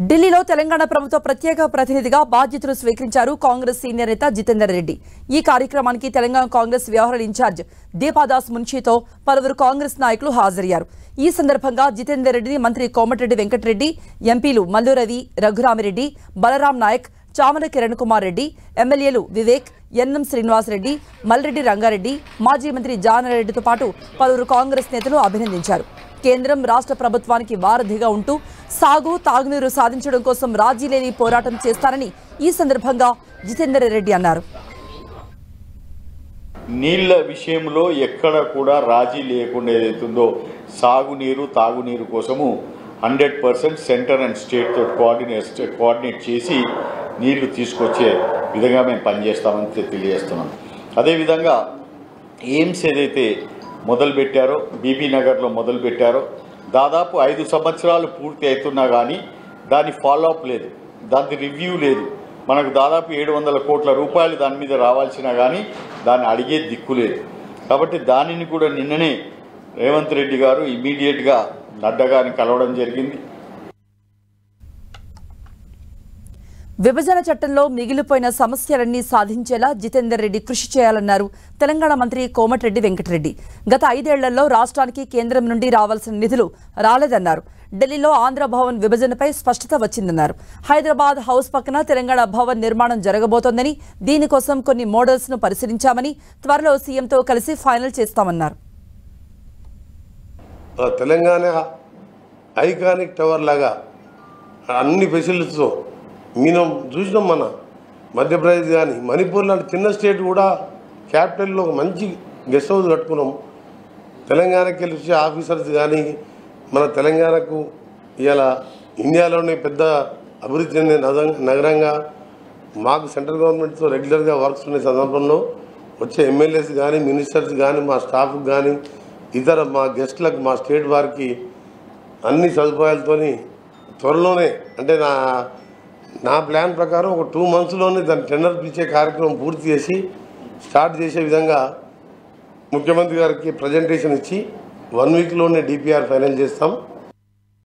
ఢిల్లీలో తెలంగాణ ప్రభుత్వ ప్రత్యేక ప్రతినిధిగా బాధ్యతలు స్వీకరించారు కాంగ్రెస్ సీనియర్ నేత జితేందర్ రెడ్డి. ఈ కార్యక్రమానికి తెలంగాణ కాంగ్రెస్ వ్యవహారాల ఇన్ఛార్జ్ దీపాదాస్ మున్షితో పలువురు కాంగ్రెస్ నాయకులు హాజరయ్యారు. ఈ సందర్భంగా జితేందర్ రెడ్డిని మంత్రి కోమటిరెడ్డి వెంకటరెడ్డి, ఎంపీలు మల్లు రవి, రఘురామిరెడ్డి, బలరాం నాయక్, చామల కిరణ్ కుమార్ రెడ్డి, ఎమ్మెల్యేలు వివేక్, ఎన్ఎం శ్రీనివాసరెడ్డి, మల్రెడ్డి రంగారెడ్డి, మాజీ మంత్రి జానారెడ్డితో పాటు పలువురు కాంగ్రెస్ నేతలు అభినందించారు. కేంద్రం రాష్ట్ర ప్రభుత్వానికి వారధిగా ఉంటూ సాగు తాగునీరు సాధించడం కోసం రాజీ లేని పోరాటం చేస్తారని ఈ సందర్భంగా జితేందర్ రెడ్డి అన్నారు. నీళ్ల విషయంలో ఎక్కడ కూడా రాజీ లేకుండా ఏదైతుందో సాగునీరు తాగునీరు కోసము 100% సెంటర్ అండ్ స్టేట్ తో కోఆర్డినేట్ చేసి నీళ్లు తీసుకొచ్చే విధంగా మేము పనిచేస్తామని తెలియజేస్తున్నాం. అదేవిధంగా ఎయిమ్స్ ఏదైతే మొదలుపెట్టారో, బీబీ నగర్లో మొదలుపెట్టారో, దాదాపు 5 సంవత్సరాలు పూర్తి అవుతున్నా కానీ దాని ఫాలోఅప్ లేదు, దాని రివ్యూ లేదు. మనకు దాదాపు 700 కోట్ల రూపాయలు దాని మీద రావాల్సినా కానీ దాన్ని అడిగే దిక్కు లేదు. కాబట్టి దానిని కూడా నిన్ననే రేవంత్ రెడ్డి గారు ఇమీడియట్గా నడ్డా గారిని కలవడం జరిగింది. విభజన చట్టంలో మిగిలిపోయిన సమస్యలన్నీ సాధించేలా జితేందర్ రెడ్డి కృషి చేయాలన్నారు తెలంగాణ మంత్రి కోమటిరెడ్డి వెంకటరెడ్డి. గత 5 ఏళ్లలో రాష్ట్రానికి కేంద్రం నుండి రావాల్సిన నిధులు రాలేదన్నారు. ఢిల్లీలో ఆంధ్ర భవన్ విభజనపై స్పష్టత వచ్చిందన్నారు. హైదరాబాద్ హౌస్ పక్కన తెలంగాణ భవన్ నిర్మాణం జరగబోతోందని, దీనికోసం కొన్ని మోడల్స్ ను పరిశీలించామని, త్వరలో సీఎంతో కలిసి ఫైనల్ చేస్తామన్నారు. తెలంగాణ ఐకానిక్ టవర్ లాగా అన్ని ఫెసిలిటీస్తో మనం చూసినాం. మన మధ్యప్రదేశ్ కానీ మణిపూర్ లాంటి చిన్న స్టేట్ కూడా క్యాపిటల్లో ఒక మంచి గెస్ట్ హౌస్ కట్టుకున్నాం. తెలంగాణకి వెళ్ళి వచ్చే ఆఫీసర్స్ కానీ మన తెలంగాణకు ఇవాళ ఇండియాలోనే పెద్ద అభివృద్ధి చెందే నగరంగా మాకు సెంట్రల్ గవర్నమెంట్తో రెగ్యులర్గా వర్క్స్ ఉండే సందర్భంలో వచ్చే ఎమ్మెల్యేస్ కానీ మినిస్టర్స్ కానీ మా స్టాఫ్కి కానీ ఇతర మా గెస్ట్లకు మా స్టేట్ వారికి అన్ని సదుపాయాలతో త్వరలోనే, అంటే నా ప్లాన్ ప్రకారం ఒక 2 monthsలోనే దాని టెండర్ పిలిచే కార్యక్రమం పూర్తి చేసి స్టార్ట్ చేసే విధంగా ముఖ్యమంత్రి గారికి ప్రజెంటేషన్ ఇచ్చి 1 weekలోనే డిపిఆర్ ఫైనల్ చేస్తాం.